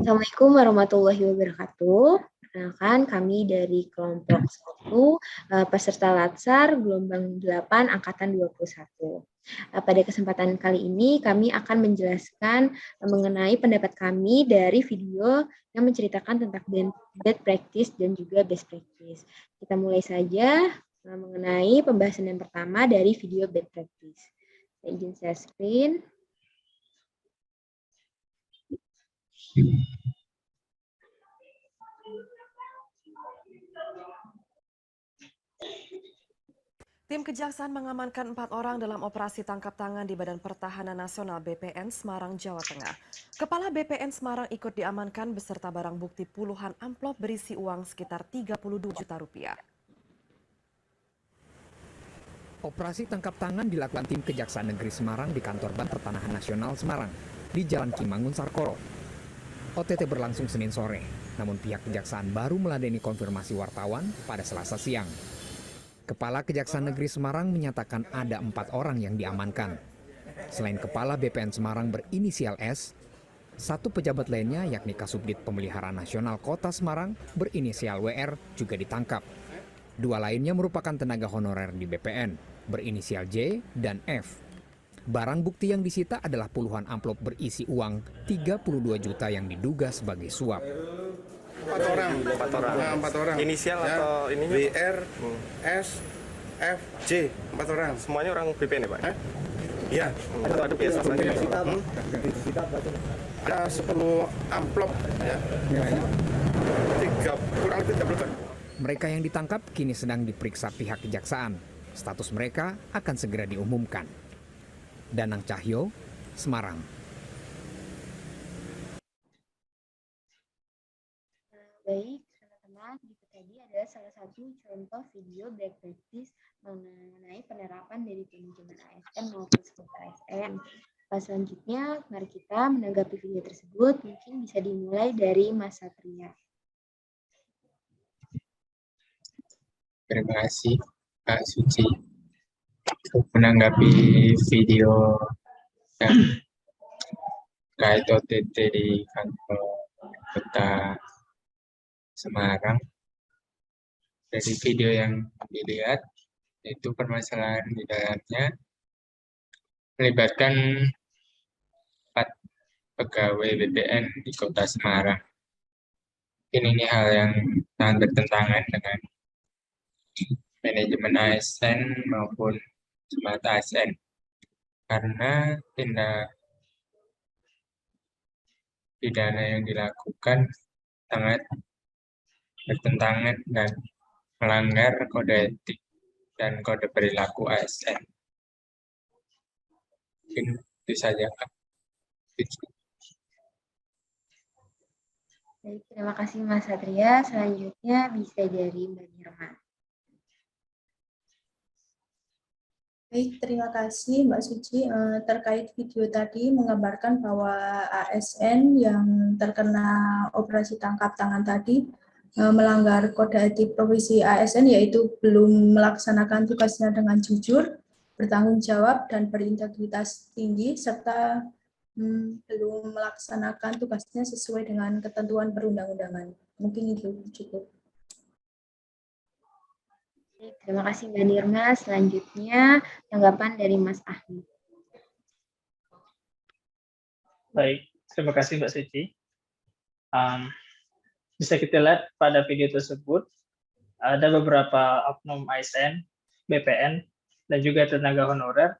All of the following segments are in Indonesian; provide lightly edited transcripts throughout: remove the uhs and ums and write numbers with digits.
Assalamualaikum warahmatullahi wabarakatuh. Perkenalkan, kami dari kelompok 1, peserta Latsar gelombang 8 angkatan 21. Pada kesempatan kali ini kami akan menjelaskan mengenai pendapat kami dari video yang menceritakan tentang bad practice dan juga best practice. Kita mulai saja mengenai pembahasan yang pertama dari video bad practice. Saya izin share screen. Tim Kejaksaan mengamankan 4 orang dalam operasi tangkap tangan di Badan Pertahanan Nasional BPN Semarang, Jawa Tengah. Kepala BPN Semarang ikut diamankan beserta barang bukti puluhan amplop berisi uang sekitar 32 juta rupiah. Operasi tangkap tangan dilakukan tim Kejaksaan Negeri Semarang di kantor Badan Pertanahan Nasional Semarang di Jalan Kimangun Sarkoro. OTT berlangsung Senin sore, namun pihak Kejaksaan baru meladeni konfirmasi wartawan pada Selasa siang. Kepala Kejaksaan Negeri Semarang menyatakan ada 4 orang yang diamankan. Selain Kepala BPN Semarang berinisial S, 1 pejabat lainnya yakni Kasubdit Pemeliharaan Nasional Kota Semarang berinisial WR juga ditangkap. 2 lainnya merupakan tenaga honorer di BPN berinisial J dan F. Barang bukti yang disita adalah puluhan amplop berisi uang 32 juta yang diduga sebagai suap. 4 orang. 4 orang. Inisial ya, atau ininya? WR, S, F, J. 4 orang. Semuanya orang BPN ya, Pak? Iya. Atau ada pihak swasta? Ada 10 amplop ya. Kurang 30. Mereka yang ditangkap kini sedang diperiksa pihak Kejaksaan. Status mereka akan segera diumumkan. Danang Cahyo, Semarang. Baik, teman-teman, itu tadi adalah salah satu contoh video bad practice mengenai penerapan dari manajemen ASN maupun seputar ASN. Selanjutnya, mari kita menanggapi video tersebut. Mungkin bisa dimulai dari Mas Satria. Terima kasih, Kak Suci, untuk menanggapi video yang terkait OTT di kantor Kota Semarang. Dari video yang dilihat, itu permasalahan di dalamnya melibatkan 4 pegawai BPN di Kota Semarang. Ini hal yang sangat bertentangan dengan manajemen ASN maupun semata ASN, karena tindak pidana yang dilakukan sangat bertentangan dan melanggar kode etik dan kode perilaku ASN. Mungkin itu saja, Kak. Baik, terima kasih Mas Satria. Selanjutnya bisa dari Mbak Nirma. Baik, terima kasih Mbak Suci. Terkait video tadi menggambarkan bahwa ASN yang terkena operasi tangkap tangan tadi melanggar kode etik profesi ASN, yaitu belum melaksanakan tugasnya dengan jujur, bertanggung jawab, dan berintegritas tinggi, serta belum melaksanakan tugasnya sesuai dengan ketentuan perundang-undangan. Mungkin itu cukup. Terima kasih Mbak Nirma. Selanjutnya tanggapan dari Mas Ahmad. Baik, terima kasih Mbak Suci. Bisa kita lihat pada video tersebut ada beberapa oknum ASN, BPN, dan juga tenaga honorer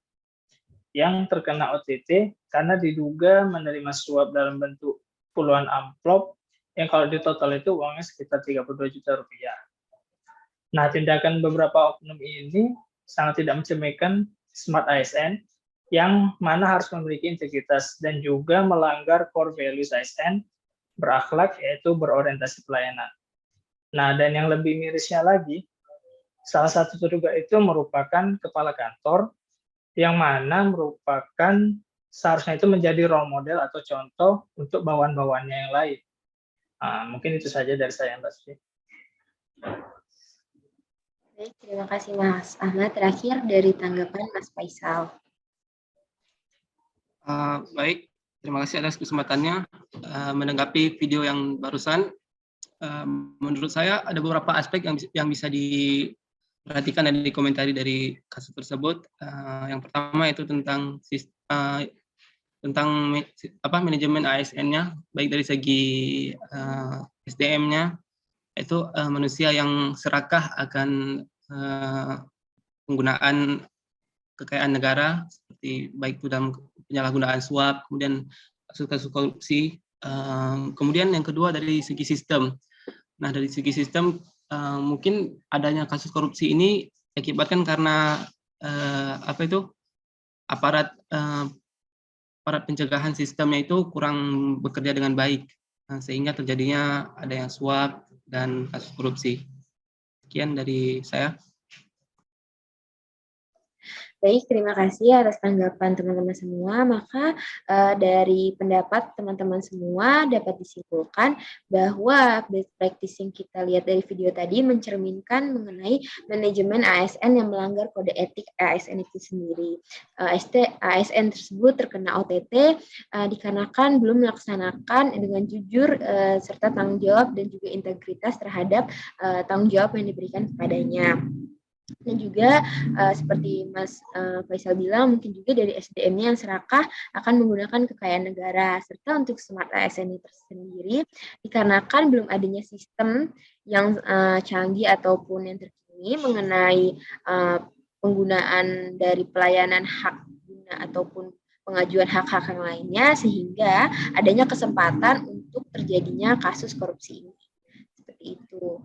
yang terkena OTT karena diduga menerima suap dalam bentuk puluhan amplop yang kalau ditotal itu uangnya sekitar 32 juta rupiah. Nah, tindakan beberapa oknum ini sangat tidak mencerminkan smart ASN yang mana harus memiliki integritas dan juga melanggar core values ASN, berakhlak, yaitu berorientasi pelayanan. Nah, dan yang lebih mirisnya lagi, salah satu terduga itu merupakan kepala kantor yang mana merupakan seharusnya itu menjadi role model atau contoh untuk bawahan-bawahannya yang lain. Mungkin itu saja dari saya, Mbak Suci. Baik, terima kasih Mas Ahmad. Terakhir dari tanggapan Mas Faisal. Baik, terima kasih atas kesempatannya. menanggapi video yang barusan. Menurut saya ada beberapa aspek yang bisa diperhatikan dan dikomentari dari kasus tersebut. Yang pertama itu tentang manajemen ASN-nya, baik dari segi SDM-nya, itu manusia yang serakah akan penggunaan kekayaan negara, seperti baik itu dalam penyalahgunaan suap, kemudian kasus-kasus korupsi. Kemudian yang kedua dari segi sistem. Nah, dari segi sistem, mungkin adanya kasus korupsi ini diakibatkan karena aparat pencegahan sistemnya itu kurang bekerja dengan baik, sehingga terjadinya ada yang suap dan kasus korupsi. Sekian dari saya. Baik, terima kasih atas tanggapan teman-teman semua. Maka dari pendapat teman-teman semua dapat disimpulkan bahwa best practice yang kita lihat dari video tadi mencerminkan mengenai manajemen ASN yang melanggar kode etik ASN itu sendiri. ASN tersebut terkena OTT dikarenakan belum melaksanakan dengan jujur serta tanggung jawab dan juga integritas terhadap tanggung jawab yang diberikan kepadanya. Dan juga seperti Mas Faisal bilang, mungkin juga dari SDM-nya yang serakah akan menggunakan kekayaan negara, serta untuk smart ASN itu sendiri dikarenakan belum adanya sistem yang canggih ataupun yang terkini mengenai penggunaan dari pelayanan hak guna ataupun pengajuan hak-hak yang lainnya, sehingga adanya kesempatan untuk terjadinya kasus korupsi ini. Seperti itu.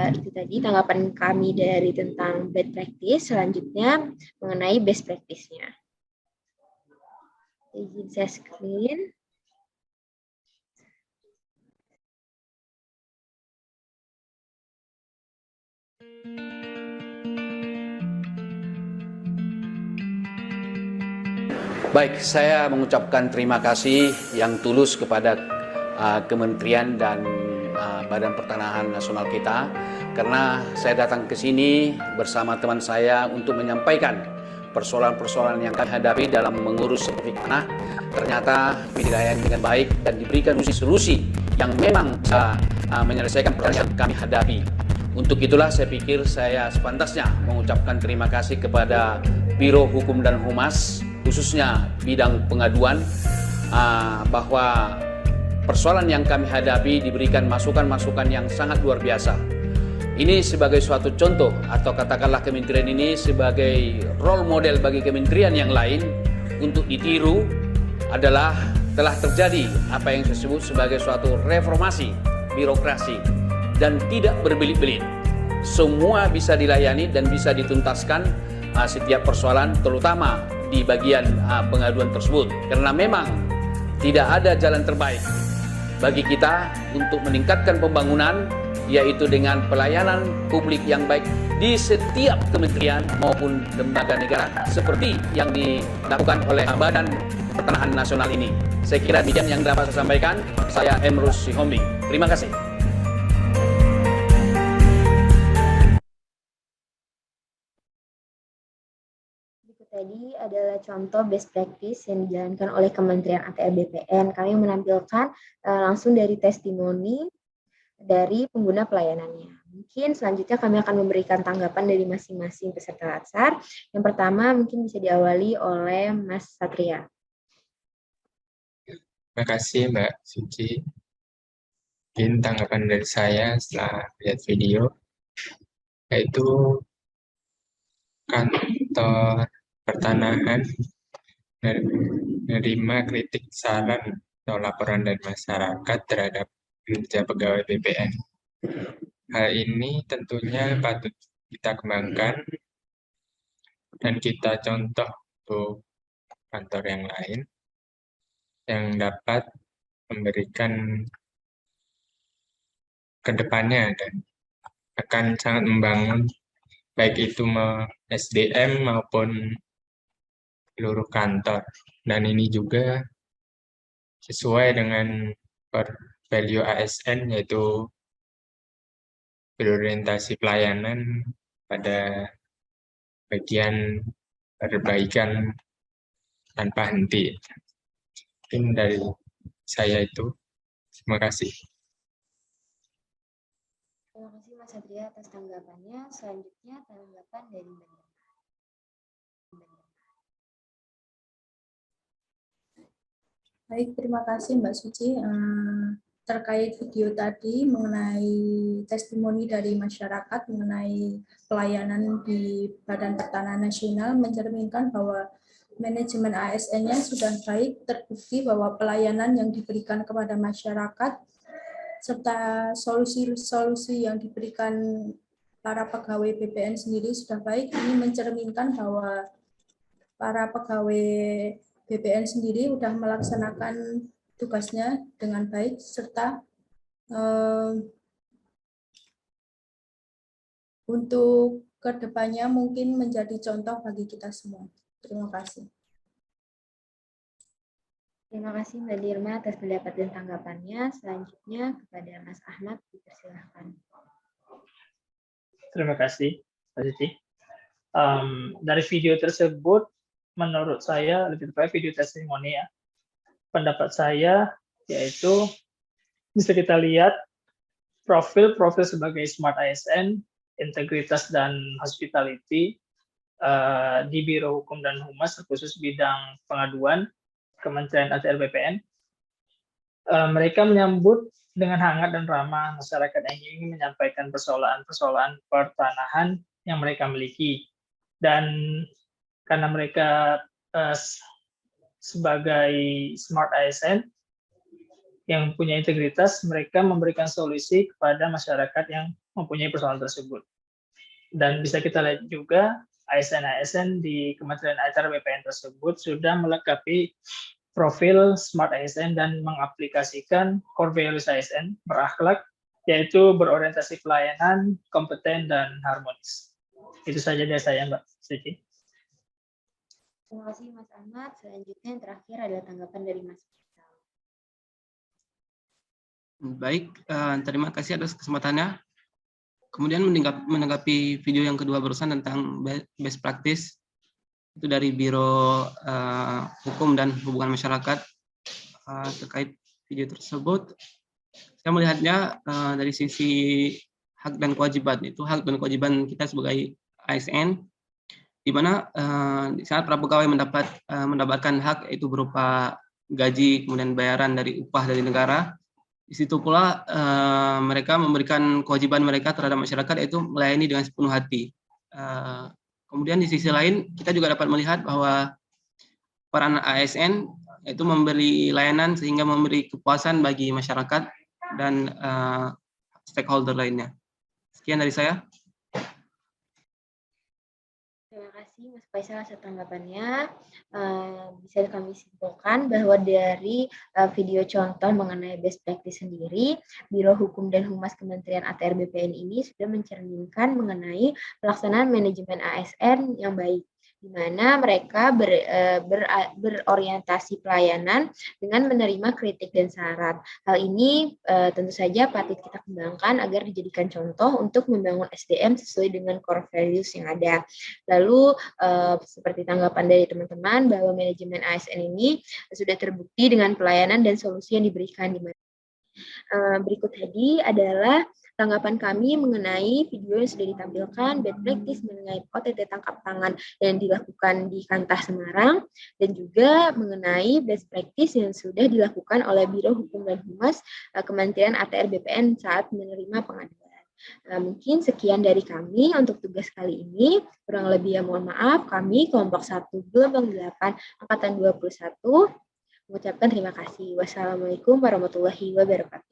Itu tadi tanggapan kami dari tentang bad practice. Selanjutnya mengenai best practice-nya. Izin saya screen. Baik, saya mengucapkan terima kasih yang tulus kepada Kementerian dan Badan Pertanahan Nasional kita, karena saya datang ke sini bersama teman saya untuk menyampaikan persoalan-persoalan yang kami hadapi dalam mengurus sertifikat tanah. Ternyata dilayani dengan baik dan diberikan solusi yang memang bisa menyelesaikan persoalan yang kami hadapi. Untuk itulah saya pikir saya sepantasnya mengucapkan terima kasih kepada Biro Hukum dan Humas, khususnya bidang pengaduan, bahwa persoalan yang kami hadapi diberikan masukan-masukan yang sangat luar biasa. Ini sebagai suatu contoh, atau katakanlah kementerian ini sebagai role model bagi kementerian yang lain untuk ditiru, adalah telah terjadi apa yang disebut sebagai suatu reformasi birokrasi dan tidak berbelit-belit. Semua bisa dilayani dan bisa dituntaskan setiap persoalan, terutama di bagian pengaduan tersebut, karena memang tidak ada jalan terbaik bagi kita untuk meningkatkan pembangunan, yaitu dengan pelayanan publik yang baik di setiap kementerian maupun lembaga negara seperti yang dilakukan oleh Badan Pertanahan Nasional ini. Saya kira demikian yang dapat saya sampaikan. Saya Emrus Sihombing. Terima kasih. Tadi adalah contoh best practice yang dijalankan oleh Kementerian ATR BPN. Kami menampilkan langsung dari testimoni dari pengguna pelayanannya. Mungkin selanjutnya kami akan memberikan tanggapan dari masing-masing peserta latsar. Yang pertama mungkin bisa diawali oleh Mas Satria. Terima kasih Mbak Suci. Mungkin tanggapan dari saya setelah lihat video, yaitu kantor pertanahan menerima kritik, saran, atau laporan dari masyarakat terhadap kinerja pegawai BPN. Hal ini tentunya patut kita kembangkan dan kita contoh untuk kantor yang lain yang dapat memberikan ke depannya dan akan sangat membangun baik itu SDM maupun seluruh kantor. Dan ini juga sesuai dengan value ASN, yaitu berorientasi pelayanan pada bagian perbaikan tanpa henti. Mungkin dari saya itu. Terima kasih. Terima kasih Mas Satria atas tanggapannya. Selanjutnya tanggapan dari Mbak Nirma. Baik, terima kasih Mbak Suci. Terkait video tadi mengenai testimoni dari masyarakat mengenai pelayanan di Badan Pertanahan Nasional mencerminkan bahwa manajemen ASN-nya sudah baik, terbukti bahwa pelayanan yang diberikan kepada masyarakat serta solusi-solusi yang diberikan para pegawai BPN sendiri sudah baik. Ini mencerminkan bahwa para pegawai BPN sendiri sudah melaksanakan tugasnya dengan baik serta untuk kedepannya mungkin menjadi contoh bagi kita semua. Terima kasih. Terima kasih Mbak Nirma atas pendapat dan tanggapannya. Selanjutnya kepada Mas Ahmad, dipersilahkan. Terima kasih, Mbak Suci. Dari video tersebut, menurut saya lebih tepat video testimoni ya. Pendapat saya yaitu bisa kita lihat profil sebagai Smart ASN, integritas dan hospitality di Biro Hukum dan Humas khusus bidang pengaduan Kementerian ATR BPN. Mereka menyambut dengan hangat dan ramah masyarakat yang ingin menyampaikan persoalan-persoalan pertanahan yang mereka miliki. Dan karena mereka sebagai Smart ASN yang punya integritas, mereka memberikan solusi kepada masyarakat yang mempunyai persoalan tersebut. Dan bisa kita lihat juga ASN-ASN di Kementerian ATR BPN tersebut sudah melengkapi profil Smart ASN dan mengaplikasikan core values ASN berakhlak, yaitu berorientasi pelayanan, kompeten, dan harmonis. Itu saja dari saya, Mbak Suci. Terima kasih Mas Ahmad. Selanjutnya yang terakhir adalah tanggapan dari Mas Faisal. Baik, terima kasih atas kesempatannya. Kemudian menanggapi video yang kedua barusan tentang best practice itu dari Biro Hukum dan Hubungan Masyarakat terkait video tersebut, saya melihatnya dari sisi hak dan kewajiban. Itu hak dan kewajiban kita sebagai ASN, di mana di saat para pegawai mendapatkan hak itu berupa gaji, kemudian bayaran dari upah dari negara. Di situ pula mereka memberikan kewajiban mereka terhadap masyarakat, yaitu melayani dengan sepenuh hati. Kemudian di sisi lain kita juga dapat melihat bahwa peran ASN itu memberi layanan sehingga memberi kepuasan bagi masyarakat dan stakeholder lainnya. Sekian dari saya. Terima kasih Mas Faisal atas tanggapannya. Bisa kami simpulkan bahwa dari video contoh mengenai best practice sendiri, Biro Hukum dan Humas Kementerian ATR BPN ini sudah mencerminkan mengenai pelaksanaan manajemen ASN yang baik, di mana mereka berorientasi pelayanan dengan menerima kritik dan saran. Hal ini tentu saja patut kita kembangkan agar dijadikan contoh untuk membangun SDM sesuai dengan core values yang ada. Lalu seperti tanggapan dari teman-teman bahwa manajemen ASN ini sudah terbukti dengan pelayanan dan solusi yang diberikan di mana. Berikut tadi adalah tanggapan kami mengenai video yang sudah ditampilkan, best practice mengenai OTT tangkap tangan yang dilakukan di Kantah Semarang, dan juga mengenai best practice yang sudah dilakukan oleh Biro Hukum dan Humas Kementerian ATR BPN saat menerima pengaduan. Mungkin sekian dari kami untuk tugas kali ini. Kurang lebih ya mohon maaf, kami kelompok 1 gelombang 8 angkatan 21 mengucapkan terima kasih. Wassalamualaikum warahmatullahi wabarakatuh.